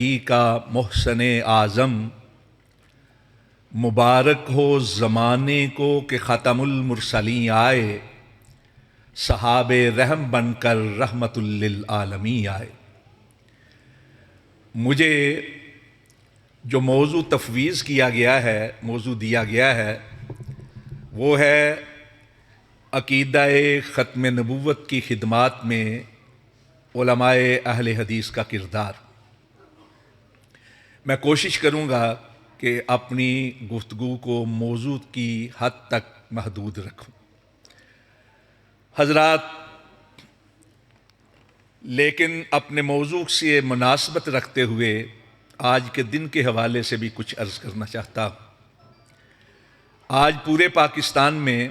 ہی کا محسن اعظم مبارک ہو زمانے کو کہ ختم المرسلین آئے، صحاب رحم بن کر رحمت للعالمین آئے۔ مجھے جو موضوع تفویض کیا گیا ہے، موضوع دیا گیا ہے، وہ ہے عقیدہ ختم نبوت کی خدمات میں علماء اہل حدیث کا کردار۔ میں کوشش کروں گا کہ اپنی گفتگو کو موضوع کی حد تک محدود رکھوں۔ حضرات، لیکن اپنے موضوع سے مناسبت رکھتے ہوئے آج کے دن کے حوالے سے بھی کچھ عرض کرنا چاہتا ہوں۔ آج پورے پاکستان میں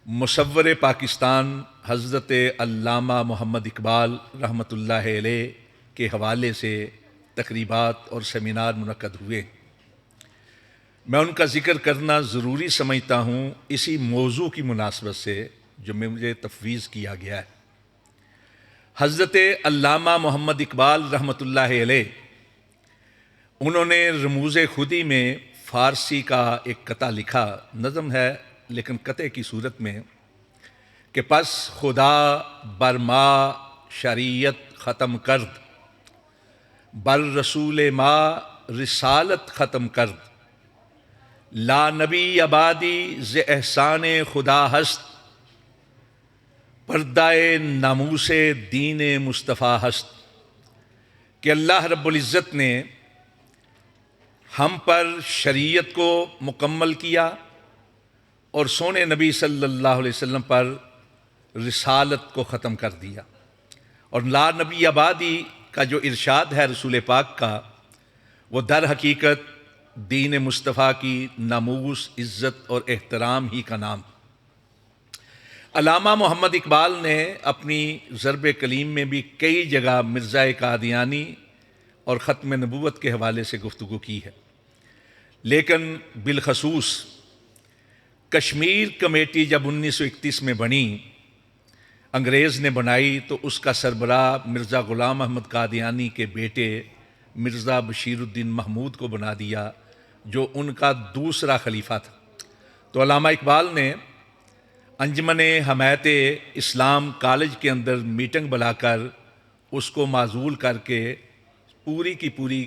مصور پاکستان حضرت علامہ محمد اقبال رحمۃ اللہ علیہ کے حوالے سے تقریبات اور سیمینار منعقد ہوئے۔ میں ان کا ذکر کرنا ضروری سمجھتا ہوں اسی موضوع کی مناسبت سے جو مجھے تفویض کیا گیا ہے۔ حضرت علامہ محمد اقبال رحمۃ اللہ علیہ، انہوں نے رموز خودی میں فارسی کا ایک قطعہ لکھا، نظم ہے لیکن قطعے کی صورت میں، کہ پس خدا بر ما شریعت ختم کرد، بر رسول ما رسالت ختم کرد، لا نبی آبادی ز احسان خدا ہست، پردہ ناموس دین مصطفیٰ ہست۔ کہ اللہ رب العزت نے ہم پر شریعت کو مکمل کیا اور سونے نبی صلی اللہ علیہ وسلم پر رسالت کو ختم کر دیا۔ اور لا نبی آبادی کا جو ارشاد ہے رسول پاک کا، وہ در حقیقت دین مصطفیٰ کی ناموس، عزت اور احترام ہی کا نام۔ علامہ محمد اقبال نے اپنی ضرب کلیم میں بھی کئی جگہ مرزا قادیانی اور ختم نبوت کے حوالے سے گفتگو کی ہے، لیکن بالخصوص کشمیر کمیٹی جب 1931 میں بنی، انگریز نے بنائی، تو اس کا سربراہ مرزا غلام احمد قادیانی کے بیٹے مرزا بشیر الدین محمود کو بنا دیا، جو ان کا دوسرا خلیفہ تھا۔ تو علامہ اقبال نے انجمن حمایت اسلام کالج کے اندر میٹنگ بلا کر اس کو معزول کر کے پوری کی پوری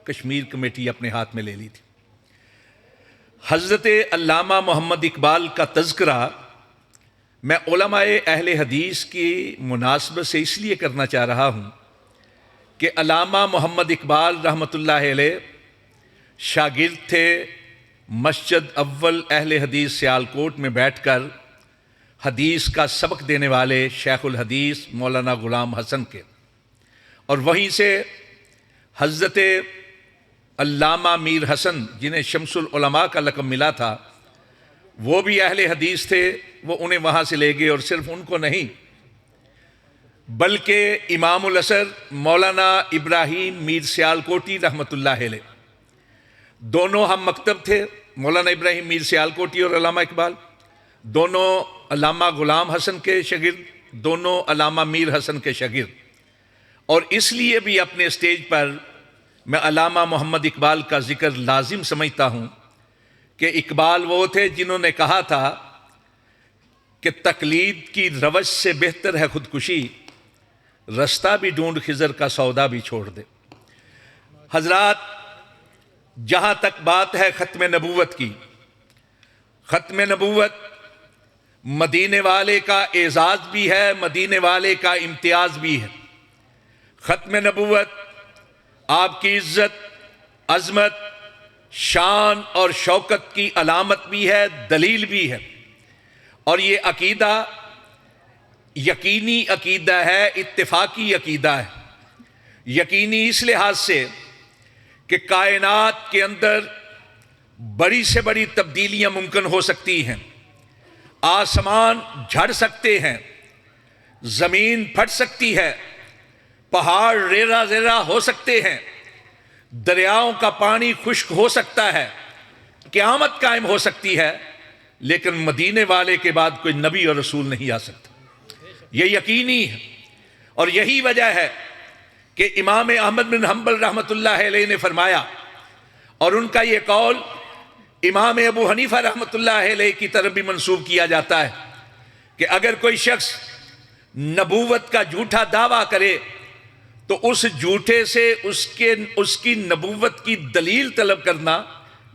کشمیر کمیٹی اپنے ہاتھ میں لے لی تھی۔ حضرت علامہ محمد اقبال کا تذکرہ میں علماء اہل حدیث کی مناسبت سے اس لیے کرنا چاہ رہا ہوں کہ علامہ محمد اقبال رحمۃ اللہ علیہ شاگرد تھے مسجد اول اہل حدیث سیالکوٹ میں بیٹھ کر حدیث کا سبق دینے والے شیخ الحدیث مولانا غلام حسن کے، اور وہیں سے حضرت علامہ میر حسن، جنہیں شمس العلماء کا لقب ملا تھا، وہ بھی اہل حدیث تھے، وہ انہیں وہاں سے لے گئے، اور صرف ان کو نہیں بلکہ امام الازہر مولانا ابراہیم میر سیالکوٹی رحمۃ اللہ علیہ، دونوں ہم مکتب تھے، مولانا ابراہیم میر سیالکوٹی اور علامہ اقبال، دونوں علامہ غلام حسن کے شاگرد، دونوں علامہ میر حسن کے شاگرد۔ اور اس لیے بھی اپنے اسٹیج پر میں علامہ محمد اقبال کا ذکر لازم سمجھتا ہوں کہ اقبال وہ تھے جنہوں نے کہا تھا کہ تقلید کی روش سے بہتر ہے خودکشی، رستہ بھی ڈھونڈ خضر کا سودا بھی چھوڑ دے۔ حضرات، جہاں تک بات ہے ختم نبوت کی، ختم نبوت مدینے والے کا اعزاز بھی ہے، مدینے والے کا امتیاز بھی ہے۔ ختم نبوت آپ کی عزت، عظمت، شان اور شوکت کی علامت بھی ہے، دلیل بھی ہے، اور یہ عقیدہ یقینی عقیدہ ہے، اتفاقی عقیدہ ہے۔ یقینی اس لحاظ سے کہ کائنات کے اندر بڑی سے بڑی تبدیلیاں ممکن ہو سکتی ہیں، آسمان جھڑ سکتے ہیں، زمین پھٹ سکتی ہے، پہاڑ ریرا ریرا ہو سکتے ہیں، دریاؤں کا پانی خشک ہو سکتا ہے، قیامت قائم ہو سکتی ہے، لیکن مدینے والے کے بعد کوئی نبی اور رسول نہیں آ سکتا۔ یہ یقینی ہے، اور یہی وجہ ہے کہ امام احمد بن حنبل رحمۃ اللہ علیہ نے فرمایا، اور ان کا یہ قول امام ابو حنیفہ رحمۃ اللہ علیہ کی طرف بھی منسوب کیا جاتا ہے کہ اگر کوئی شخص نبوت کا جھوٹا دعویٰ کرے تو اس جھوٹے سے اس کی نبوت کی دلیل طلب کرنا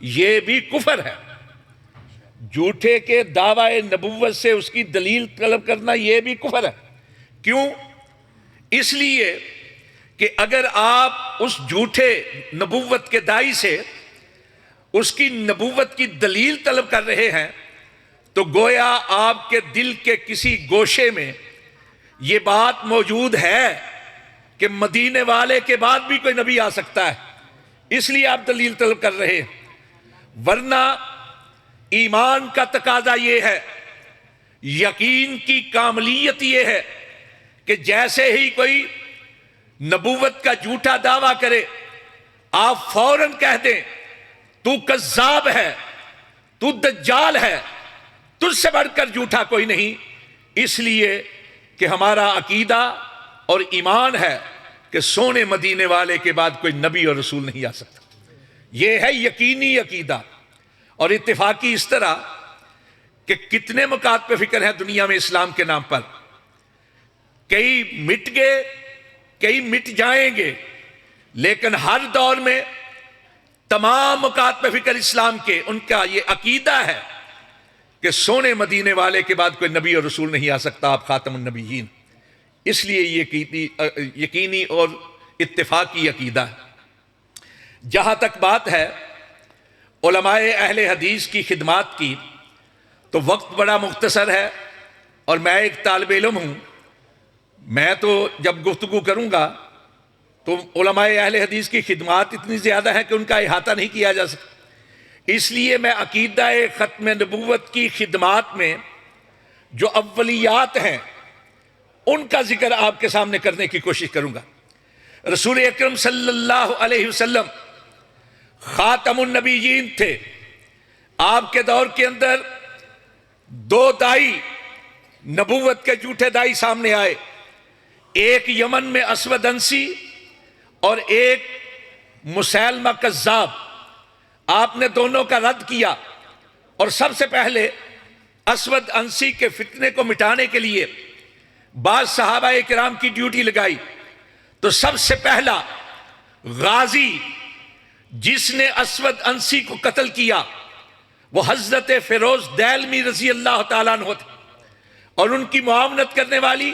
یہ بھی کفر ہے۔ جھوٹے کے دعوی نبوت سے اس کی دلیل طلب کرنا یہ بھی کفر ہے۔ کیوں؟ اس لیے کہ اگر آپ اس جھوٹے نبوت کے داعی سے اس کی نبوت کی دلیل طلب کر رہے ہیں تو گویا آپ کے دل کے کسی گوشے میں یہ بات موجود ہے کہ مدینے والے کے بعد بھی کوئی نبی آ سکتا ہے، اس لیے آپ دلیل طلب کر رہے ہیں۔ ورنہ ایمان کا تقاضا یہ ہے، یقین کی کاملیت یہ ہے کہ جیسے ہی کوئی نبوت کا جھوٹا دعویٰ کرے آپ فوراً کہہ دیں تو کذاب ہے، تو دجال ہے، تجھ سے بڑھ کر جھوٹا کوئی نہیں، اس لیے کہ ہمارا عقیدہ اور ایمان ہے کہ سونے مدینے والے کے بعد کوئی نبی اور رسول نہیں آ سکتا۔ یہ ہے یقینی عقیدہ اور اتفاقی اس طرح کہ کتنے مکات پہ فکر ہے دنیا میں اسلام کے نام پر، کئی مٹ گئے، کئی مٹ جائیں گے، لیکن ہر دور میں تمام مکات پہ فکر اسلام کے ان کا یہ عقیدہ ہے کہ سونے مدینے والے کے بعد کوئی نبی اور رسول نہیں آ سکتا، آپ خاتم النبیین۔ اس لیے یہ یقینی اور اتفاقی عقیدہ ہے۔ جہاں تک بات ہے علماء اہل حدیث کی خدمات کی تو وقت بڑا مختصر ہے، اور میں ایک طالب علم ہوں، میں تو جب گفتگو کروں گا تو علماء اہل حدیث کی خدمات اتنی زیادہ ہیں کہ ان کا احاطہ نہیں کیا جا سکتا۔ اس لیے میں عقیدہ ختم نبوت کی خدمات میں جو اولیات ہیں ان کا ذکر آپ کے سامنے کرنے کی کوشش کروں گا۔ رسول اکرم صلی اللہ علیہ وسلم خاتم النبیین تھے۔ آپ کے دور کے اندر دو دائی، نبوت کے جھوٹے دائی سامنے آئے، ایک یمن میں اسود انسی اور ایک مسیلمہ کذاب۔ آپ نے دونوں کا رد کیا اور سب سے پہلے اسود انسی کے فتنے کو مٹانے کے لیے بعض صحابہ کرام کی ڈیوٹی لگائی۔ تو سب سے پہلا غازی جس نے اسود انسی کو قتل کیا وہ حضرت فیروز دیلمی رضی اللہ تعالیٰ عنہ تھے، اور ان کی معاونت کرنے والی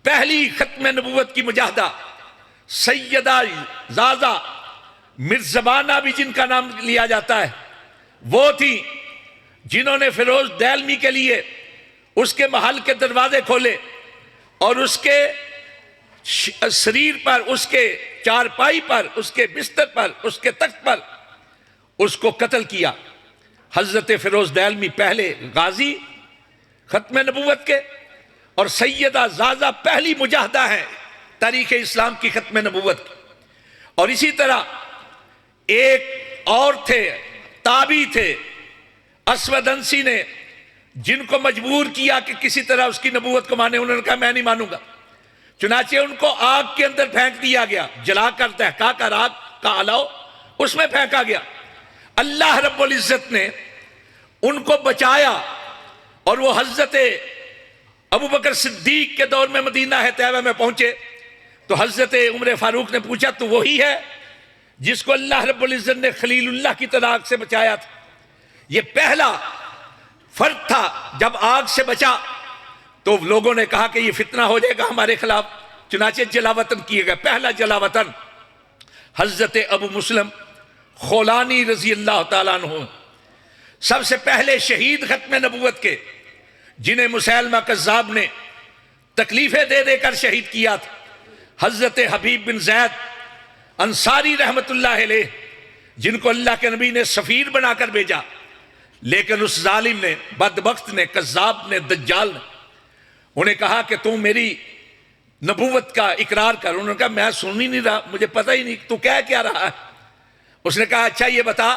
پہلی ختم نبوت کی مجاہدہ سیدہ زازا مرزبانہ بھی جن کا نام لیا جاتا ہے، وہ تھی جنہوں نے فیروز دیلمی کے لیے اس کے محل کے دروازے کھولے اور اس کے سریر پر، اس کے چارپائی پر، اس کے بستر پر، اس کے تخت پر اس کو قتل کیا۔ حضرت فیروز دیلمی پہلے غازی ختم نبوت کے، اور سیدہ زازا پہلی مجاہدہ ہیں تاریخ اسلام کی ختم نبوت کی۔ اور اسی طرح ایک اور تھے، تابعی تھے اسود انسی نے، جن کو مجبور کیا کہ کسی طرح اس کی نبوت کو مانے۔ انہوں نے کہا میں نہیں مانوں گا، چنانچہ ان کو آگ کے اندر پھینک دیا گیا، جلا کر دہکا کر آگ کا الاؤ اس میں پھینکا گیا۔ اللہ رب العزت نے ان کو بچایا، اور وہ حضرت ابو بکر صدیق کے دور میں مدینہ طیبہ میں پہنچے تو حضرت عمر فاروق نے پوچھا تو وہی ہے جس کو اللہ رب العزت نے خلیل اللہ کی طرح آگ سے بچایا تھا؟ یہ پہلا فرد تھا۔ جب آگ سے بچا تو لوگوں نے کہا کہ یہ فتنہ ہو جائے گا ہمارے خلاف، چنانچہ جلا وطن کیے گئے۔ پہلا جلا وطن حضرت ابو مسلم خولانی رضی اللہ تعالیٰ عنہ، سب سے پہلے شہید ختم نبوت کے، جنہیں مسیلمہ کذاب نے تکلیفیں دے دے کر شہید کیا تھا۔ حضرت حبیب بن زید انصاری رحمت اللہ علیہ، جن کو اللہ کے نبی نے سفیر بنا کر بھیجا، لیکن اس ظالم نے، بدبخت نے، کذاب نے، دجال نے انہیں کہا کہ تم میری نبوت کا اقرار کر۔ انہوں نے کہا میں سن ہی نہیں رہا، مجھے پتہ ہی نہیں تو کہہ کیا رہا ہے۔ اس نے کہا اچھا یہ بتا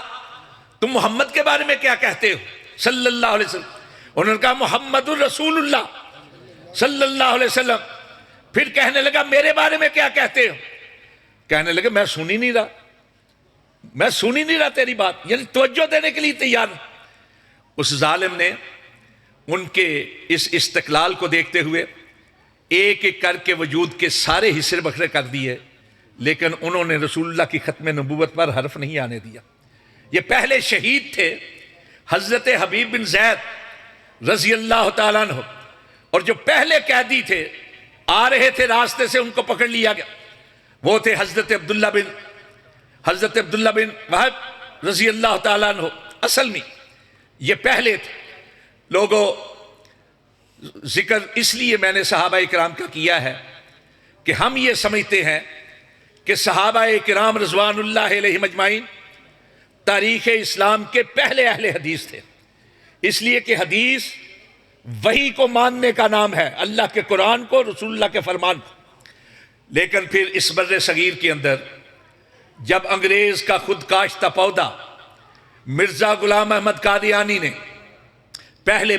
تم محمد کے بارے میں کیا کہتے ہو صلی اللہ علیہ وسلم؟ انہوں نے کہا محمد الرسول اللہ صلی اللہ علیہ وسلم۔ پھر کہنے لگا میرے بارے میں کیا کہتے ہو؟ کہنے لگا میں سن ہی نہیں رہا تیری بات، یعنی توجہ دینے کے لیے تیار نہیں۔ اس ظالم نے ان کے اس استقلال کو دیکھتے ہوئے ایک ایک کر کے وجود کے سارے حصے بکھرے کر دیے، لیکن انہوں نے رسول اللہ کی ختم نبوت پر حرف نہیں آنے دیا۔ یہ پہلے شہید تھے حضرت حبیب بن زید رضی اللہ تعالیٰ عنہ، اور جو پہلے قیدی تھے آ رہے تھے راستے سے، ان کو پکڑ لیا گیا، وہ تھے حضرت عبداللہ بن وہب رضی اللہ تعالیٰ عنہ۔ اصل میں یہ پہلے تھے لوگوں۔ ذکر اس لیے میں نے صحابہ کرام کا کیا ہے کہ ہم یہ سمجھتے ہیں کہ صحابہ کرام رضوان اللہ علیہم اجمعین تاریخ اسلام کے پہلے اہل حدیث تھے، اس لیے کہ حدیث وحی کو ماننے کا نام ہے، اللہ کے قرآن کو، رسول اللہ کے فرمان کو۔ لیکن پھر اس بر صغیر کے اندر جب انگریز کا خود کاشتہ پودا مرزا غلام احمد قادیانی نے پہل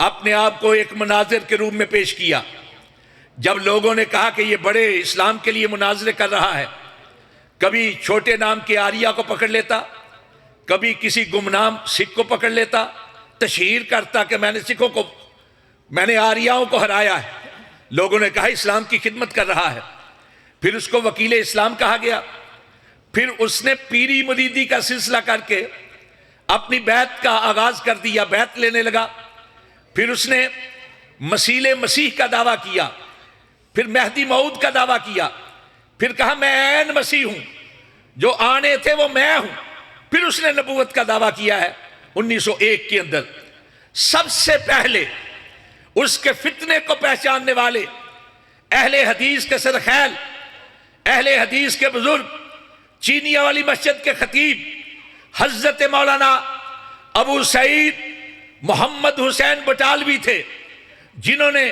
اپنے آپ کو ایک مناظر کے روپ میں پیش کیا، جب لوگوں نے کہا کہ یہ بڑے اسلام کے لیے مناظرے کر رہا ہے، کبھی چھوٹے نام کے آریہ کو پکڑ لیتا، کبھی کسی گمنام سکھ کو پکڑ لیتا، تشہیر کرتا کہ میں نے آریاؤں کو ہرایا ہے، لوگوں نے کہا اسلام کی خدمت کر رہا ہے، پھر اس کو وکیل اسلام کہا گیا، پھر اس نے پیری مریدی کا سلسلہ کر کے اپنی بیعت کا آغاز کر دیا، بیعت لینے لگا، پھر اس نے مسیح کا دعویٰ کیا، پھر مہدی موعود کا دعویٰ کیا، پھر کہا میں عین مسیح ہوں، جو آنے تھے وہ میں ہوں، پھر اس نے نبوت کا دعویٰ کیا ہے 1901 کے اندر۔ سب سے پہلے اس کے فتنے کو پہچاننے والے اہل حدیث کے سرخیل، اہل حدیث کے بزرگ، چینیہ والی مسجد کے خطیب حضرت مولانا ابو سعید محمد حسین بٹالوی تھے، جنہوں نے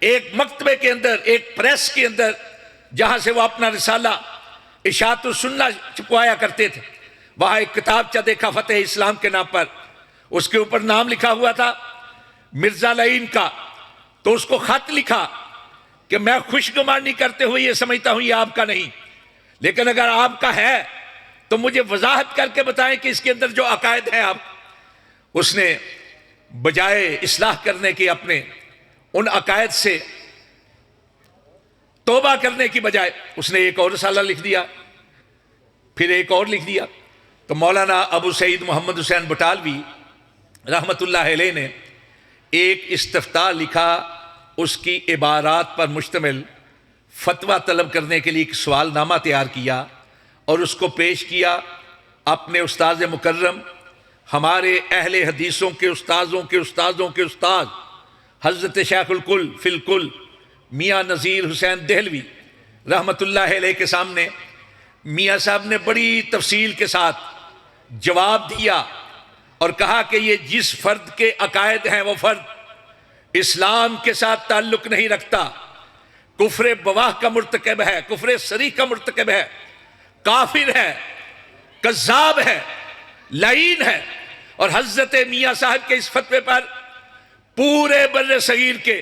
ایک مکتبے کے اندر، ایک پریس کے اندر، جہاں سے وہ اپنا رسالہ اشاعت السنہ چھپوایا کرتے تھے، وہاں ایک کتابچہ دیکھا فتح اسلام کے نام پر، اس کے اوپر نام لکھا ہوا تھا مرزا لعین کا، تو اس کو خط لکھا کہ میں خوشگمانی کرتے ہوئے یہ سمجھتا ہوں یہ آپ کا نہیں، لیکن اگر آپ کا ہے تو مجھے وضاحت کر کے بتائیں کہ اس کے اندر جو عقائد ہیں آپ۔ اس نے بجائے اصلاح کرنے کے اپنے ان عقائد سے توبہ کرنے کی بجائے اس نے ایک اور رسالہ لکھ دیا، پھر ایک اور لکھ دیا۔ تو مولانا ابو سعید محمد حسین بٹالوی رحمت اللہ علیہ نے ایک استفتاء لکھا، اس کی عبارات پر مشتمل فتویٰ طلب کرنے کے لیے ایک سوال نامہ تیار کیا اور اس کو پیش کیا اپنے استاذ مکرم، ہمارے اہل حدیثوں کے استاذوں کے استاذوں کے استاذ حضرت شیخ الکل فی الکل میاں نذیر حسین دہلوی رحمت اللہ علیہ کے سامنے میاں صاحب نے بڑی تفصیل کے ساتھ جواب دیا اور کہا کہ یہ جس فرد کے عقائد ہیں وہ فرد اسلام کے ساتھ تعلق نہیں رکھتا، کفر بواہ کا مرتکب ہے، کفر صریح کا مرتکب ہے، کافر ہے، کذاب ہے، لعین ہے۔ اور حضرت میاں صاحب کے اس فتوے پر پورے بر صغیر کے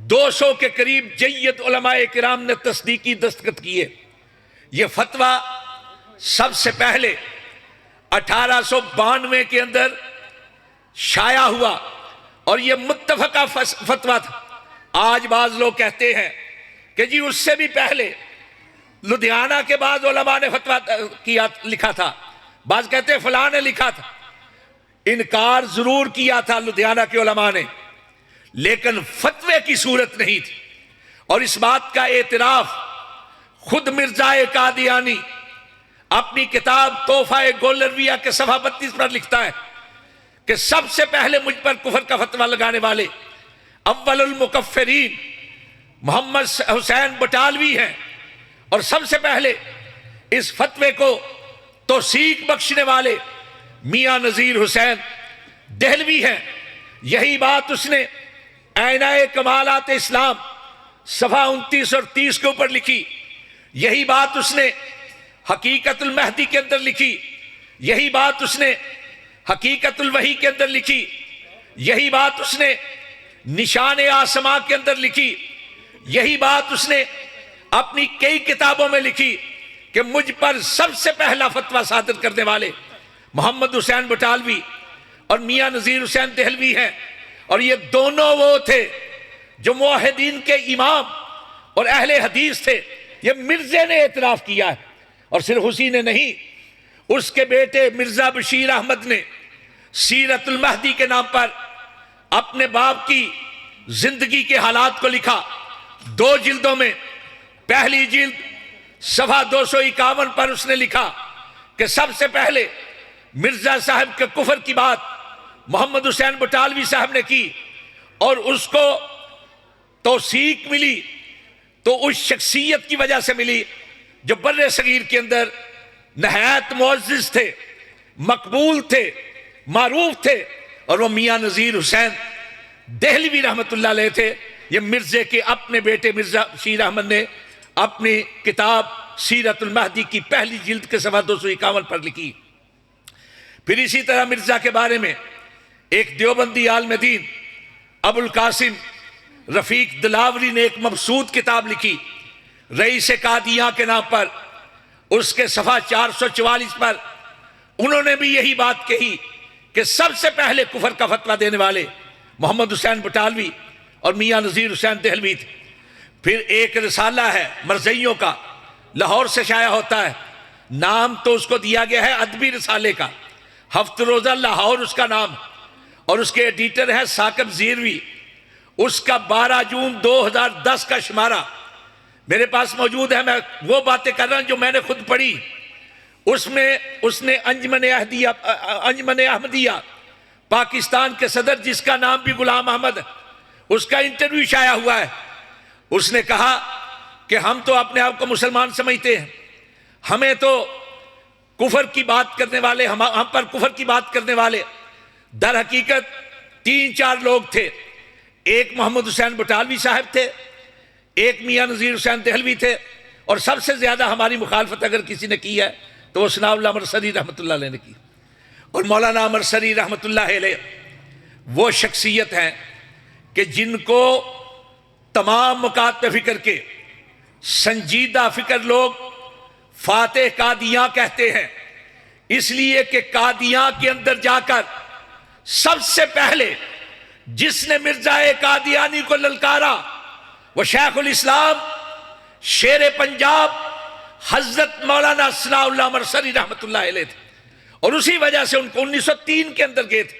200 کے قریب جید علماء کرام نے تصدیقی دستخط کیے۔ یہ فتویٰ سب سے پہلے 1892 کے اندر شائع ہوا اور یہ متفقہ فتویٰ تھا۔ آج بعض لوگ کہتے ہیں کہ جی اس سے بھی پہلے لدھیانہ کے بعض علماء نے فتویٰ لکھا تھا، بعض کہتے ہیں فلاں نے لکھا تھا۔ انکار ضرور کیا تھا لدھیانہ کے علماء نے، لیکن فتوے کی صورت نہیں تھی۔ اور اس بات کا اعتراف خود مرزا قادیانی اپنی کتاب تحفہ گولرویہ کے صفحہ 32 پر لکھتا ہے کہ سب سے پہلے مجھ پر کفر کا فتویٰ لگانے والے اول المکفرین محمد حسین بٹالوی ہیں، اور سب سے پہلے اس فتوے کو توثیق بخشنے والے میاں نذیر حسین دہلوی ہیں۔ یہی بات اس نے آئینہ کمالات اسلام صفحہ 29 اور 30 کے اوپر لکھی، یہی بات اس نے حقیقت المہدی کے اندر لکھی، یہی بات اس نے حقیقت الوحی کے اندر لکھی، یہی بات اس نے نشان آسماں کے اندر لکھی، یہی بات اس نے اپنی کئی کتابوں میں لکھی کہ مجھ پر سب سے پہلا فتویٰ صادر کرنے والے محمد حسین بٹالوی اور میاں نذیر حسین دہلوی ہیں، اور یہ دونوں وہ تھے جو موحدین کے امام اور اہل حدیث تھے۔ یہ مرزے نے اعتراف کیا ہے، اور صرف اسی نے نہیں، اس کے بیٹے مرزا بشیر احمد نے سیرت المہدی کے نام پر اپنے باپ کی زندگی کے حالات کو لکھا 2 جلدوں میں۔ پہلی جلد صفحہ 251 پر اس نے لکھا کہ سب سے پہلے مرزا صاحب کے کفر کی بات محمد حسین بٹالوی صاحب نے کی، اور اس کو توثیق ملی تو اس شخصیت کی وجہ سے ملی جو بر صغیر کے اندر نہایت معزز تھے، مقبول تھے، معروف تھے، اور وہ میاں نذیر حسین دہلوی رحمت اللہ علیہ تھے۔ یہ مرزے کے اپنے بیٹے مرزا بشیر احمد نے اپنی کتاب سیرت المہدی کی پہلی جلد کے صفحہ 251 پر لکھی۔ پھر اسی طرح مرزا کے بارے میں ایک دیوبندی عالم دین ابو القاسم رفیق دلاوری نے ایک مبسوط کتاب لکھی رئیس قادیاں کے نام پر، اس کے صفحہ 444 پر انہوں نے بھی یہی بات کہی کہ سب سے پہلے کفر کا فتویٰ دینے والے محمد حسین بٹالوی اور میاں نذیر حسین دہلوی تھے۔ پھر ایک رسالہ ہے مرزائیوں کا، لاہور سے شائع ہوتا ہے، نام تو اس کو دیا گیا ہے ادبی رسالے کا، ہفت روزہ لاہور اس کا نام، اور اس کے ایڈیٹر ہے ثاقب زیروی۔ اس کا 12 جون 2010 کا شمارہ میرے پاس موجود ہے، میں وہ باتیں کر رہا ہوں جو میں نے خود پڑھی۔ اس میں اس نے انجمن احمدیہ پاکستان کے صدر، جس کا نام بھی غلام احمد ہے، اس کا انٹرویو شائع ہوا ہے۔ اس نے کہا کہ ہم تو اپنے آپ کو مسلمان سمجھتے ہیں، ہمیں تو کفر کی بات کرنے والے، ہم پر کفر کی بات کرنے والے در حقیقت 3-4 لوگ تھے۔ ایک محمد حسین بٹالوی صاحب تھے، ایک میاں نذیر حسین دہلوی تھے، اور سب سے زیادہ ہماری مخالفت اگر کسی نے کی ہے تو وہ ثناء اللہ مرسری رحمۃ اللہ علیہ نے کی۔ اور مولانا مرسری رحمۃ اللہ علیہ وہ شخصیت ہیں کہ جن کو تمام مکاتب فکر کے سنجیدہ فکر لوگ فاتح قادیاں کہتے ہیں، اس لیے کہ قادیاں کے اندر جا کر سب سے پہلے جس نے مرزا قادیانی کو للکارا وہ شیخ الاسلام شیر پنجاب حضرت مولانا ثناء اللہ مرسری رحمۃ اللہ علیہ تھے، اور اسی وجہ سے ان کو 1903 کے اندر گئے تھے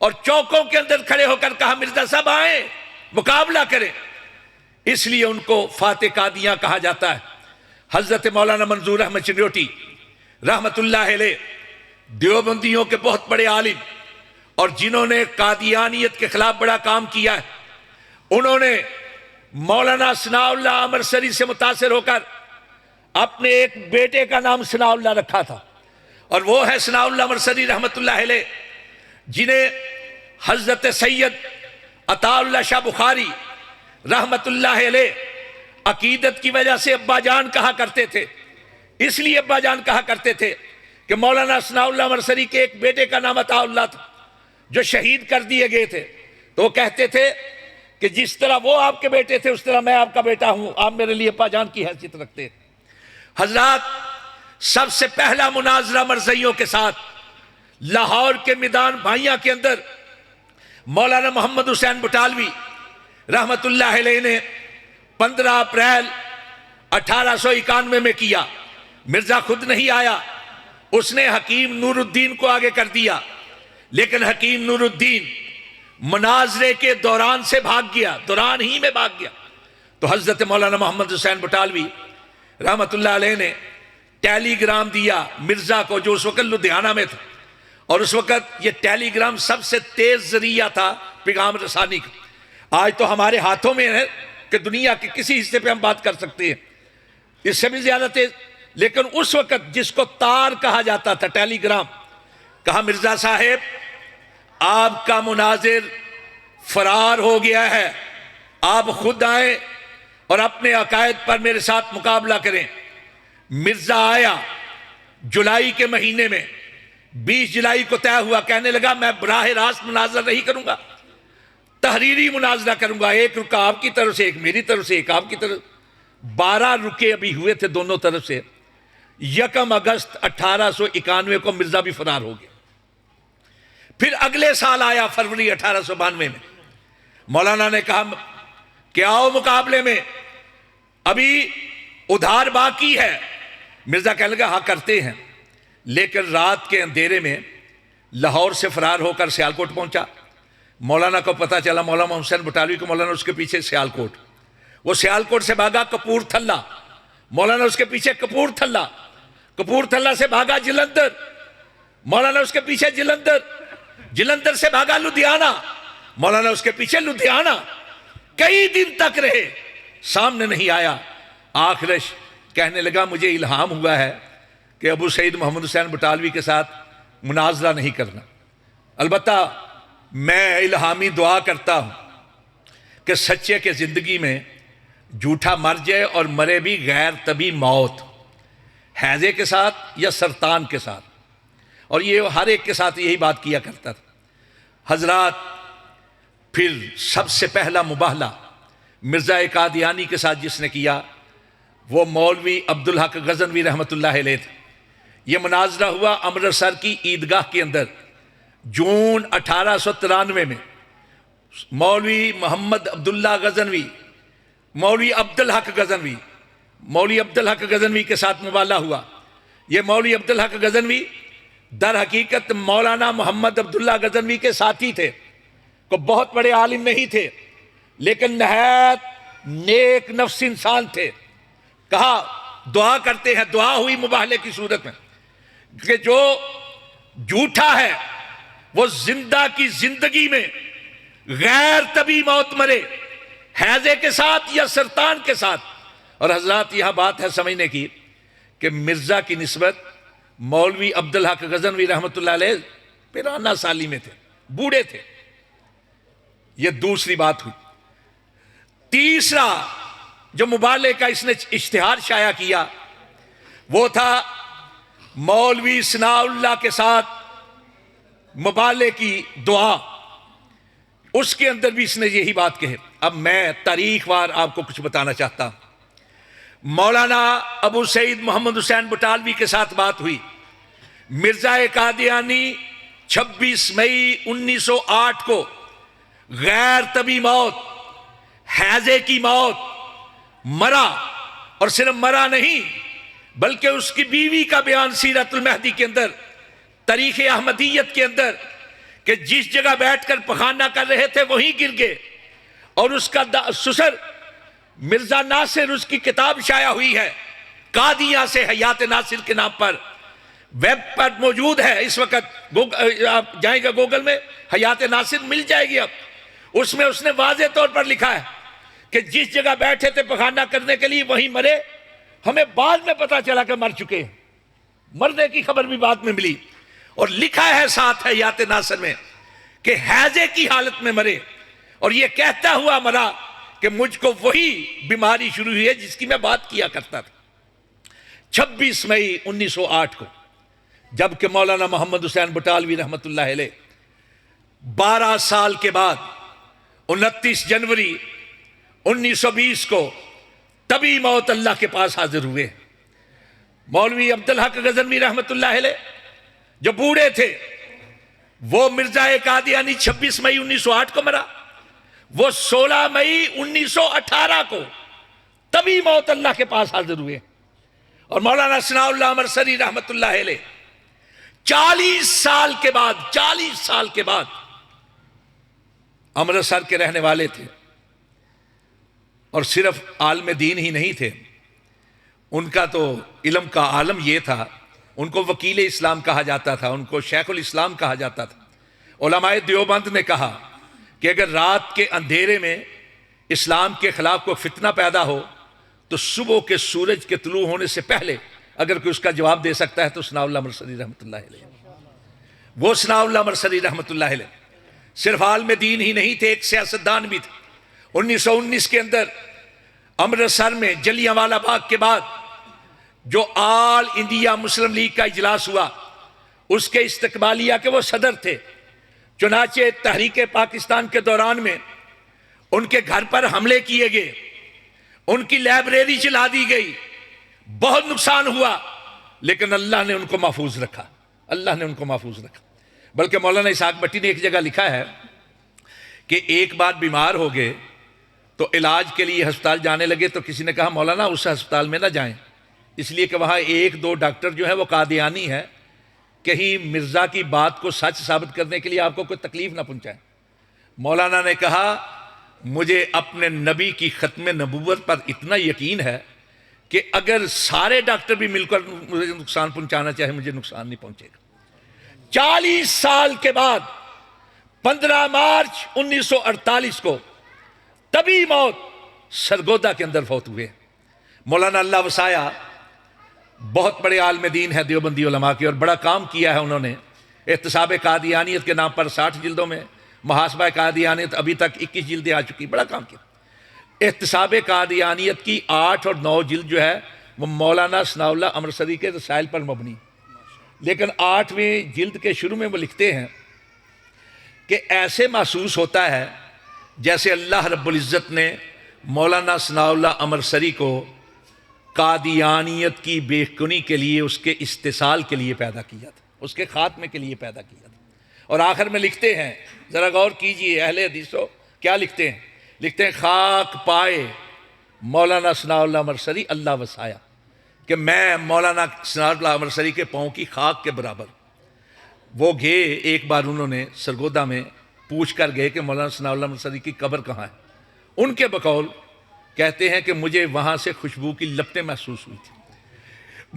اور چوکوں کے اندر کھڑے ہو کر کہا مرزا صاحب آئیں مقابلہ کریں، اس لیے ان کو فاتح قادیاں کہا جاتا ہے۔ حضرت مولانا منظور احمد چنیوٹی رحمت اللہ علیہ دیوبندیوں کے بہت بڑے عالم اور جنہوں نے قادیانیت کے خلاف بڑا کام کیا ہے، انہوں نے مولانا ثناء اللہ مرسری سے متاثر ہو کر اپنے ایک بیٹے کا نام ثناء اللہ رکھا تھا، اور وہ ہے ثناء اللہ مرسری رحمت اللہ علیہ، جنہیں حضرت سید عطا اللہ شاہ بخاری رحمت اللہ علیہ عقیدت کی وجہ سے ابا جان کہا کرتے تھے۔ اس لیے ابا جان کہا کرتے تھے کہ مولانا ثناء اللہ مرسری کے ایک بیٹے کا نام عطا اللہ تھا جو شہید کر دیے گئے تھے، تو وہ کہتے تھے کہ جس طرح وہ آپ کے بیٹے تھے اس طرح میں آپ کا بیٹا ہوں، آپ میرے لیے ابا جان کی حیثیت رکھتے ہیں۔ حضرات، سب سے پہلا مناظرہ مرزائیوں کے ساتھ لاہور کے میدان بھائیاں کے اندر مولانا محمد حسین بٹالوی رحمت اللہ علیہ نے 15 اپریل 1891 میں کیا۔ مرزا خود نہیں آیا، اس نے حکیم نور الدین کو آگے کر دیا، لیکن حکیم نور الدین مناظرے کے دوران سے بھاگ گیا، دوران ہی میں بھاگ گیا۔ تو حضرت مولانا محمد حسین بٹالوی رحمت اللہ علیہ نے ٹیلی گرام دیا مرزا کو، جو اس وقت لدھیانہ میں تھا، اور اس وقت یہ ٹیلی گرام سب سے تیز ذریعہ تھا پیغام رسانی کا۔ آج تو ہمارے ہاتھوں میں ہے کہ دنیا کے کسی حصے پہ ہم بات کر سکتے ہیں، اس سے بھی زیادہ تیز، لیکن اس وقت جس کو تار کہا جاتا تھا، ٹیلی گرام، کہا مرزا صاحب آپ کا مناظر فرار ہو گیا ہے، آپ خود آئیں اور اپنے عقائد پر میرے ساتھ مقابلہ کریں۔ مرزا آیا جولائی کے مہینے میں، 20 جولائی کو طے ہوا، کہنے لگا میں براہ راست مناظر نہیں کروں گا، تحریری مناظرہ کروں گا، ایک رکا آپ کی طرف سے، ایک میری طرف سے، ایک آپ کی طرف، 12 رکے ابھی ہوئے تھے دونوں طرف سے۔ 1 اگست 1891 کو مرزا بھی فرار ہو گیا۔ پھر اگلے سال آیا فروری 1892 میں، مولانا نے کہا کہ آؤ مقابلے میں، ابھی ادھار باقی ہے۔ مرزا کہنے لگا ہاں کرتے ہیں، لیکن رات کے اندھیرے میں لاہور سے فرار ہو کر سیالکوٹ پہنچا۔ مولانا کو پتا چلا، مولانا حسین بٹالوی کو، مولانا اس کے پیچھے سیالکوٹ، وہ سیالکوٹ سے بھاگا کپور تھلہ، مولانا اس کے پیچھے کپور تھلہ، کپور تھلہ سے بھاگا جلندر، مولانا اس کے پیچھے جلندر، جلندر سے بھاگا لدھیانہ، مولانا اس کے پیچھے لدھیانہ، کئی دن تک رہے، سامنے نہیں آیا۔ آخرش کہنے لگا مجھے الہام ہوا ہے کہ ابو سعید محمد حسین بٹالوی کے ساتھ مناظرہ نہیں کرنا، البتہ میں الہامی دعا کرتا ہوں کہ سچے کے زندگی میں جھوٹا مر جائے، اور مرے بھی غیر طبی موت، ہیضے کے ساتھ یا سرطان کے ساتھ، اور یہ ہر ایک کے ساتھ یہی بات کیا کرتا تھا۔ حضرات، پھر سب سے پہلا مباہلہ مرزا قادیانی کے ساتھ جس نے کیا وہ مولوی عبدالحق غزنوی رحمۃ اللہ علیہ تھے۔ یہ مناظرہ ہوا امرتسر کی عیدگاہ کے اندر جون 1893 میں۔ مولوی محمد عبداللہ غزنوی، مولوی عبدالحق غزنوی، مولوی عبدالحق غزنوی کے ساتھ مباہلہ ہوا۔ یہ مولوی عبدالحق غزنوی در حقیقت مولانا محمد عبداللہ غزنوی کے ساتھی تھے، کو بہت بڑے عالم نہیں تھے، لیکن نہایت نیک نفس انسان تھے۔ کہا دعا کرتے ہیں، دعا ہوئی مباہلے کی صورت میں کہ جو جھوٹا ہے وہ زندہ کی زندگی میں غیر طبی موت مرے، ہیضے کے ساتھ یا سرطان کے ساتھ۔ اور حضرات یہاں بات ہے سمجھنے کی کہ مرزا کی نسبت مولوی عبدالحق غزنوی رحمۃ اللہ علیہ 53 سالی میں تھے، بوڑھے تھے۔ یہ دوسری بات ہوئی۔ تیسرا جو مباہلے کا اس نے اشتہار شائع کیا وہ تھا مولوی ثناء اللہ کے ساتھ مباہلے کی دعا۔ اس کے اندر بھی اس نے یہی بات کہی۔ اب میں تاریخ وار آپ کو کچھ بتانا چاہتا ہوں۔ مولانا ابو سعید محمد حسین بٹالوی کے ساتھ بات ہوئی۔ مرزا قادیانی 26 مئی 1908 کو غیر طبی موت، ہیضے کی موت مرا، اور صرف مرا نہیں بلکہ اس کی بیوی کا بیان سیرت المہدی کے اندر، تاریخ احمدیت کے اندر، کہ جس جگہ بیٹھ کر پخانہ کر رہے تھے وہیں گر گئے، اور اس کا سسر مرزا ناصر، اس کی کتاب شائع ہوئی ہے قادیاں سے حیات ناصر کے نام پر، ویب پر موجود ہے اس وقت، آپ جائیں گے گوگل میں حیات ناصر مل جائے گی۔ اب اس میں اس نے واضح طور پر لکھا ہے کہ جس جگہ بیٹھے تھے پخانہ کرنے کے لیے وہیں مرے۔ ہمیں بعد میں پتا چلا کہ مر چکے ہیں، مرنے کی خبر بھی بعد میں ملی، اور لکھا ہے ساتھ حیات ناصر میں کہ ہیضے کی حالت میں مرے، اور یہ کہتا ہوا مرا کہ مجھ کو وہی بیماری شروع ہوئی ہے جس کی میں بات کیا کرتا تھا۔ 26 مئی 1908 کو جبکہ مولانا محمد حسین بٹالوی رحمۃ اللہ علیہ 12 سال کے بعد 29 جنوری 1920 کو طبی موت اللہ کے پاس حاضر ہوئے۔ مولوی عبدالحق غزنوی رحمۃ اللہ علیہ جو بوڑھے تھے، وہ مرزا قادیانی 26 مئی 1908 کو مرا، وہ 16 مئی 1918 کو طبی موت اللہ کے پاس حاضر ہوئے۔ اور مولانا ثناء اللہ امرتسری رحمۃ اللہ علیہ 40 سال کے بعد امرتسر کے رہنے والے تھے، اور صرف عالم دین ہی نہیں تھے، ان کا تو علم کا عالم یہ تھا، ان کو وکیل اسلام کہا جاتا تھا، ان کو شیخ الاسلام کہا جاتا تھا۔ علماء دیوبند نے کہا کہ اگر رات کے اندھیرے میں اسلام کے خلاف کوئی فتنہ پیدا ہو تو صبح کے سورج کے طلوع ہونے سے پہلے اگر کوئی اس کا جواب دے سکتا ہے تو ثناء اللہ امرتسری رحمۃ اللہ علیہ۔ وہ ثناء اللہ امرتسری رحمۃ اللہ علیہ صرف عالم دین ہی نہیں تھے، ایک سیاستدان بھی تھے۔ 1919 کے اندر امرتسر میں جلیانوالہ باغ کے بعد جو آل انڈیا مسلم لیگ کا اجلاس ہوا، اس کے استقبالیہ کے وہ صدر تھے، چنانچہ تحریک پاکستان کے دوران میں ان کے گھر پر حملے کیے گئے، ان کی لائبریری چلا دی گئی، بہت نقصان ہوا، لیکن اللہ نے ان کو محفوظ رکھا، اللہ نے ان کو محفوظ رکھا۔ بلکہ مولانا اسحاق بٹی نے ایک جگہ لکھا ہے کہ ایک بار بیمار ہو گئے تو علاج کے لیے ہسپتال جانے لگے، تو کسی نے کہا مولانا اس ہسپتال میں نہ جائیں، اس لیے کہ وہاں ایک دو ڈاکٹر جو ہے وہ قادیانی ہے، کہیں مرزا کی بات کو سچ ثابت کرنے کے لیے آپ کو کوئی تکلیف نہ پہنچائیں۔ مولانا نے کہا مجھے اپنے نبی کی ختم نبوت پر اتنا یقین ہے کہ اگر سارے ڈاکٹر بھی مل کر مجھے نقصان پہنچانا چاہے مجھے نقصان نہیں پہنچے گا۔ 40 سال کے بعد 15 مارچ 1948 کو طبی موت سرگودا کے اندر فوت ہوئے۔ مولانا اللہ وسایا بہت بڑے عالم دین ہے دیوبندی علماء کے، اور بڑا کام کیا ہے انہوں نے۔ احتساب قادیانیت کے نام پر 60 جلدوں میں، محاسبہ قادیانیت ابھی تک 21 جلدیں آ چکی، بڑا کام کیا۔ احتساب قادیانیت کی 8 اور 9 جلد جو ہے وہ مولانا ثناء اللہ امرسری کے رسائل پر مبنی، لیکن 8ویں جلد کے شروع میں وہ لکھتے ہیں کہ ایسے محسوس ہوتا ہے جیسے اللہ رب العزت نے مولانا ثناء اللہ امرسری کو قادیانیت کی بے کنی کے لیے، اس کے استحصال کے لیے پیدا کیا تھا، اس کے خاتمے کے لیے پیدا کیا تھا۔ اور آخر میں لکھتے ہیں، ذرا غور کیجئے اہل حدیثوں کیا لکھتے ہیں، لکھتے ہیں خاک پائے مولانا ثناء اللہ امرسری اللہ وسایا، کہ میں مولانا ثناء اللہ امرسری کے پاؤں کی خاک کے برابر۔ وہ گئے ایک بار، انہوں نے سرگودا میں پوچھ کر گئے کہ مولانا ثناء اللہ امرسری کی قبر کہاں ہے۔ ان کے بقول کہتے ہیں کہ مجھے وہاں سے خوشبو کی لپٹیں محسوس ہوئی تھی۔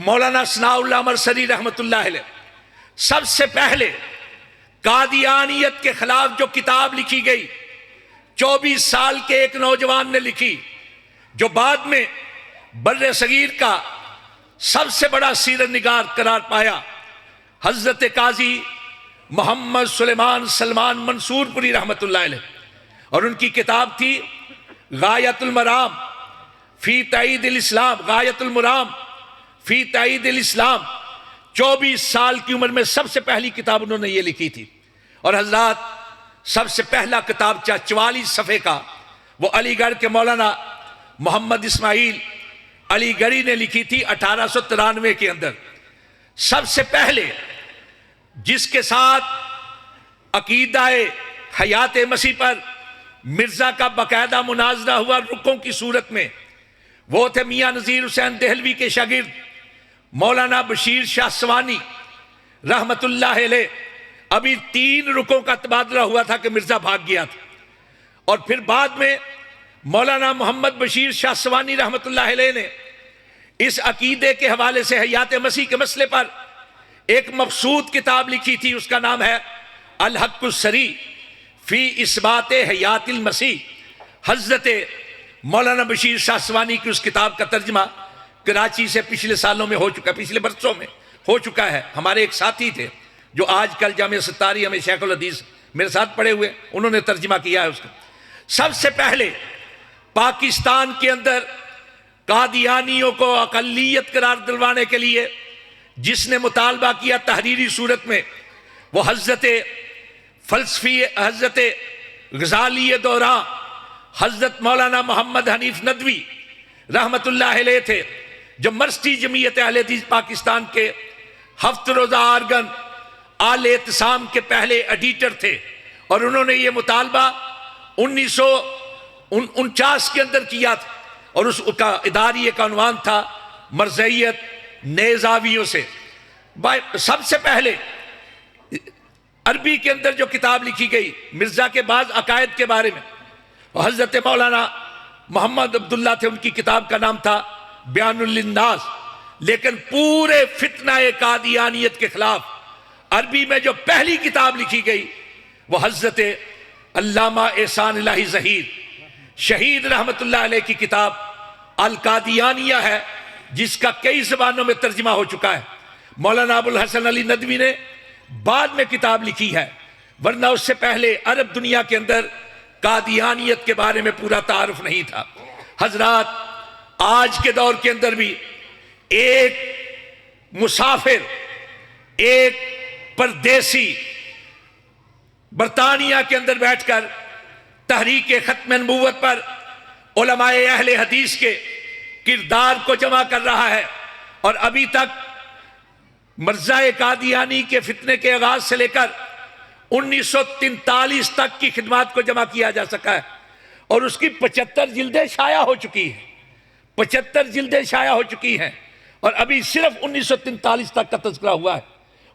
مولانا ثناء اللہ امرسری رحمۃ اللہ علیہ سب سے پہلے قادیانیت کے خلاف جو کتاب لکھی گئی 24 سال کے ایک نوجوان نے لکھی، جو بعد میں بر صغیر کا سب سے بڑا سیرت نگار قرار پایا، حضرت قاضی محمد سلیمان سلمان منصور پوری رحمۃ اللہ علیہ، اور ان کی کتاب تھی غایت المرام فی تائید الاسلام، غایت المرام فی تائید الاسلام۔ 24 سال کی عمر میں سب سے پہلی کتاب انہوں نے یہ لکھی تھی، اور حضرات سب سے پہلا کتابچہ 44 صفحے کا وہ علی گڑھ کے مولانا محمد اسماعیل علی گڑھی نے لکھی تھی 1893 کے اندر۔ سب سے پہلے جس کے ساتھ عقیدہ حیات مسیح پر مرزا کا باقاعدہ مناظرہ ہوا رکوں کی صورت میں، وہ تھے میاں نذیر حسین دہلوی کے شاگرد مولانا بشیر شاہ سوانی رحمت اللہ علیہ۔ ابھی 3 رکوں کا تبادلہ ہوا تھا کہ مرزا بھاگ گیا تھا، اور پھر بعد میں مولانا محمد بشیر شاہ سوانی رحمت اللہ علیہ نے اس عقیدے کے حوالے سے حیات مسیح کے مسئلے پر ایک مقصود کتاب لکھی تھی، اس کا نام ہے الحق السری فی اثبات حیات المسیح۔ حضرت مولانا بشیر شاہ سوانی کی اس کتاب کا ترجمہ کراچی سے پچھلے سالوں میں ہو چکا، پچھلے برسوں میں ہو چکا ہے۔ ہمارے ایک ساتھی تھے جو آج کل جامعہ ستاری ہمیں شیخ الحدیث میرے ساتھ پڑھے ہوئے، انہوں نے ترجمہ کیا ہے اس کا۔ سب سے پہلے پاکستان کے اندر قادیانیوں کو اقلیت قرار دلوانے کے لیے جس نے مطالبہ کیا تحریری صورت میں، وہ حضرت فلسفی حضرت غزالی دوران حضرت مولانا محمد حنیف ندوی رحمت اللہ علیہ تھے، جو مرثی جمعیت اہل حدیث پاکستان کے ہفت روزہ آرگن آل اعتصام کے پہلے ایڈیٹر تھے، اور انہوں نے یہ مطالبہ 1949 کے اندر کیا تھا، اور اس کا اداریہ کا عنوان تھا مرزیت نئے زاویوں سے۔ سب سے پہلے عربی کے اندر جو کتاب لکھی گئی مرزا کے بعض عقائد کے بارے میں، حضرت مولانا محمد عبداللہ تھے، ان کی کتاب کا نام تھا بیان للناس۔ لیکن پورے فتنہ قادیانیت کے خلاف عربی میں جو پہلی کتاب لکھی گئی وہ حضرت علامہ احسان الہی ظہیر شہید رحمت اللہ علیہ کی کتاب القادیانیہ ہے، جس کا کئی زبانوں میں ترجمہ ہو چکا ہے۔ مولانا ابو الحسن علی ندوی نے بعد میں کتاب لکھی ہے، ورنہ اس سے پہلے عرب دنیا کے اندر قادیانیت کے بارے میں پورا تعارف نہیں تھا۔ حضرات آج کے دور کے اندر بھی ایک مسافر، ایک پردیسی برطانیہ کے اندر بیٹھ کر تحریک ختم نبوت پر علماء اہل حدیث کے کردار کو جمع کر رہا ہے، اور ابھی تک مرزا قادیانی کے فتنے کے آغاز سے لے کر 1943 تک کی خدمات کو جمع کیا جا سکا ہے، اور اس کی 75 جلدیں شائع ہو چکی ہیں، 75 جلدیں شائع ہو چکی ہیں، اور ابھی صرف 1943 تک کا تذکرہ ہوا ہے۔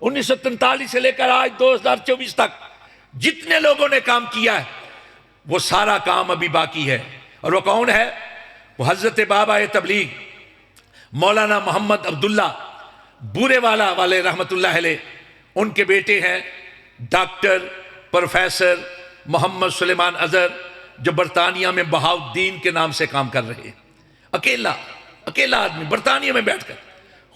1943 سے لے کر آج 2024 تک جتنے لوگوں نے کام کیا ہے وہ سارا کام ابھی باقی ہے، اور وہ کون ہے؟ وہ حضرت بابا تبلیغ مولانا محمد عبداللہ بورے والا والے رحمت اللہ علیہ، ان کے بیٹے ہیں ڈاکٹر پروفیسر محمد سلیمان اظہر، جو برطانیہ میں بہاؤالدین کے نام سے کام کر رہے ہیں۔ اکیلا آدمی برطانیہ میں بیٹھ کر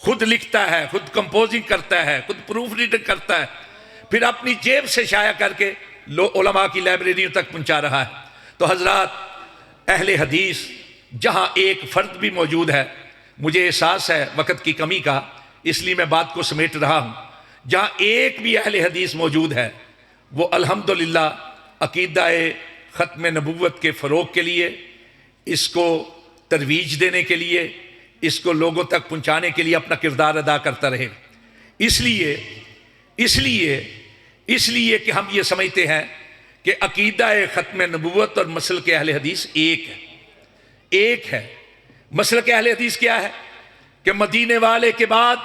خود لکھتا ہے، خود کمپوزنگ کرتا ہے، خود پروف ریڈنگ کرتا ہے، پھر اپنی جیب سے شائع کر کے علماء کی لائبریریوں تک پہنچا رہا ہے۔ تو حضرات، اہل حدیث جہاں ایک فرد بھی موجود ہے، مجھے احساس ہے وقت کی کمی کا، اس لیے میں بات کو سمیٹ رہا ہوں، جہاں ایک بھی اہل حدیث موجود ہے وہ الحمدللہ عقیدہ ختم نبوت کے فروغ کے لیے، اس کو ترویج دینے کے لیے، اس کو لوگوں تک پہنچانے کے لیے اپنا کردار ادا کرتا رہے۔ اس لیے کہ ہم یہ سمجھتے ہیں کہ عقیدہ ختم نبوت اور مسلک اہل حدیث ایک ہے۔ مسلک اہل حدیث کیا ہے؟ کہ مدینے والے کے بعد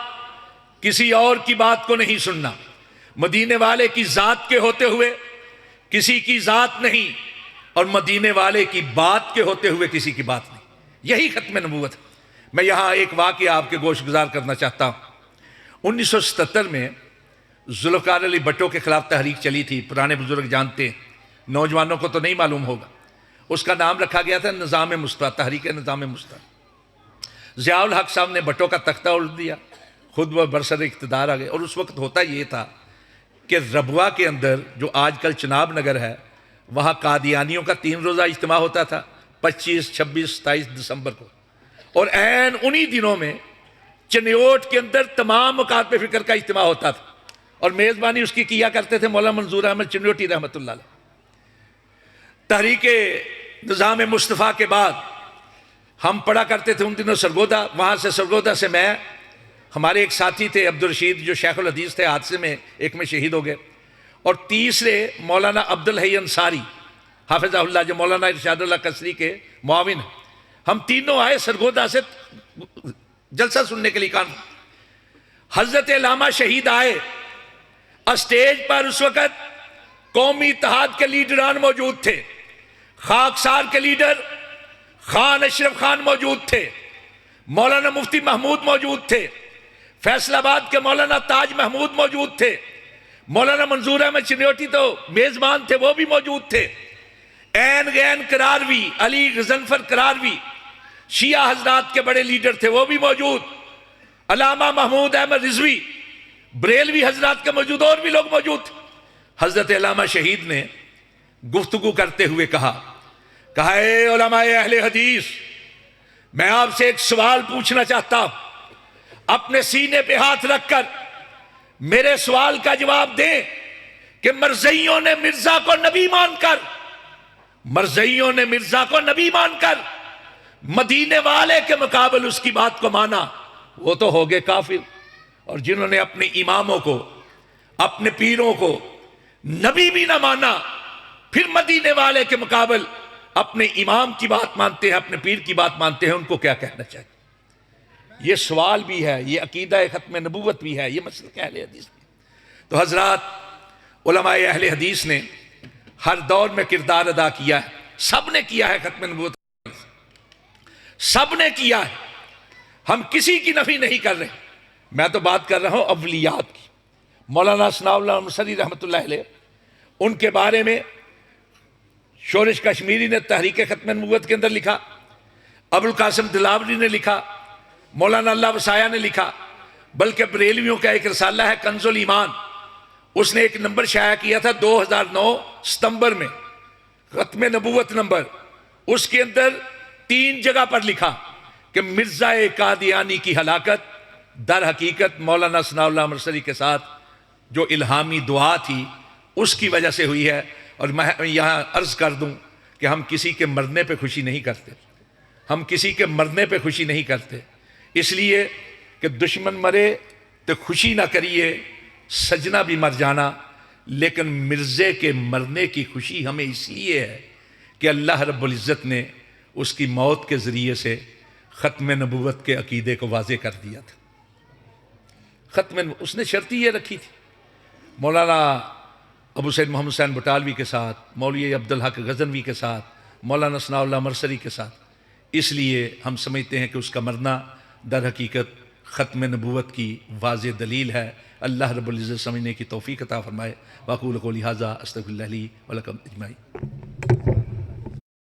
کسی اور کی بات کو نہیں سننا، مدینے والے کی ذات کے ہوتے ہوئے کسی کی ذات نہیں، اور مدینے والے کی بات کے ہوتے ہوئے کسی کی بات نہیں۔ یہی ختم نبوت ہے۔ میں یہاں ایک واقعہ آپ کے گوش گزار کرنا چاہتا ہوں۔ 1977 میں ذوالفقار علی بھٹو کے خلاف تحریک چلی تھی، پرانے بزرگ جانتے ہیں، نوجوانوں کو تو نہیں معلوم ہوگا۔ اس کا نام رکھا گیا تھا نظام مصطفیٰ، تحریک نظام مصطفیٰ۔ ضیاء الحق صاحب نے بھٹو کا تختہ الٹ دیا، خود وہ برسر اقتدار آ گئے۔ اور اس وقت ہوتا یہ تھا کہ ربوہ کے اندر، جو آج کل چناب نگر ہے، وہاں قادیانیوں کا 3 روزہ اجتماع ہوتا تھا، 25، 26، 27 دسمبر کو، اور عین انہی دنوں میں چنیوٹ کے اندر تمام مکاتب فکر کا اجتماع ہوتا تھا، اور میزبانی اس کی کیا کرتے تھے مولانا منظور احمد چنیوٹی رحمۃ اللہ علیہ۔ تحریک نظام مصطفیٰ کے بعد ہم پڑھا کرتے تھے ان دنوں سرگودا، وہاں سے سرگودا سے میں، ہمارے ایک ساتھی تھے عبدالرشید جو شیخ الحدیث تھے، حادثے میں ایک میں شہید ہو گئے، اور تیسرے مولانا عبدالحی انصاری حافظہ اللہ، جو مولانا ارشاد اللہ قصری کے معاون ہیں۔ ہم تینوں آئے سرگودا سے جلسہ سننے کے لیے کانفرنس۔ حضرت علامہ شہید آئے، اسٹیج پر اس وقت قومی اتحاد کے لیڈران موجود تھے، خاکسار کے لیڈر خان اشرف خان موجود تھے، مولانا مفتی محمود موجود تھے، فیصل آباد کے مولانا تاج محمود موجود تھے، مولانا منظور احمد چنیوٹی تو میزبان تھے، وہ بھی موجود تھے، عین غین قراروی، علی غضنفر قراروی شیعہ حضرات کے بڑے لیڈر تھے، وہ بھی موجود، علامہ محمود احمد رضوی بریلوی حضرات کے موجود، اور بھی لوگ موجود تھے۔ حضرت علامہ شہید نے گفتگو کرتے ہوئے کہا اے علماء اہل حدیث، میں آپ سے ایک سوال پوچھنا چاہتا ہوں، اپنے سینے پہ ہاتھ رکھ کر میرے سوال کا جواب دیں کہ مرزائیوں نے مرزا کو نبی مان کر مدینے والے کے مقابل اس کی بات کو مانا، وہ تو ہو گئے کافر، اور جنہوں نے اپنے اماموں کو، اپنے پیروں کو نبی بھی نہ مانا، پھر مدینے والے کے مقابل اپنے امام کی بات مانتے ہیں، اپنے پیر کی بات مانتے ہیں، ان کو کیا کہنا چاہیے؟ یہ سوال بھی ہے، یہ عقیدہ ختم نبوت بھی ہے، یہ مسلک اہل حدیث بھی ہے۔ تو حضرات، علماء اہل حدیث نے ہر دور میں کردار ادا کیا ہے، سب نے کیا ہے، ختم نبوت سب نے کیا ہے، ہم کسی کی نفی نہیں کر رہے۔ میں تو بات کر رہا ہوں اولیات کی۔ مولانا ثناء اللہ مصری رحمۃ اللہ علیہ، ان کے بارے میں شورش کشمیری نے تحریک ختم نبوت کے اندر لکھا، ابوالقاسم دلاوری نے لکھا، مولانا اللہ وسایہ نے لکھا، بلکہ بریلویوں کا ایک رسالہ ہے کنز الایمان، اس نے ایک نمبر شائع کیا تھا 2009 ستمبر میں، ختم نبوت نمبر، اس کے اندر 3 جگہ پر لکھا کہ مرزا قادیانی کی ہلاکت در حقیقت مولانا ثناء اللہ مصری کے ساتھ جو الہامی دعا تھی اس کی وجہ سے ہوئی ہے۔ اور میں یہاں عرض کر دوں کہ ہم کسی کے مرنے پہ خوشی نہیں کرتے، ہم کسی کے مرنے پہ خوشی نہیں کرتے، اس لیے کہ دشمن مرے تو خوشی نہ کریے، سجنا بھی مر جانا، لیکن مرزے کے مرنے کی خوشی ہمیں اس لیے ہے کہ اللہ رب العزت نے اس کی موت کے ذریعے سے ختم نبوت کے عقیدے کو واضح کر دیا تھا۔ اس نے شرط یہ رکھی تھی، مولانا ابو سید محمد حسین بٹالوی کے ساتھ، مولوی عبدالحق غزنوی کے ساتھ، مولانا ثناء اللہ مرسری کے ساتھ، اس لیے ہم سمجھتے ہیں کہ اس کا مرنا در حقیقت ختم نبوت کی واضح دلیل ہے۔ اللہ رب العزت سمجھنے کی توفیق عطا فرمائے۔ واقول قولی ھذا استغفر اللہ لی ولکم اجمعین۔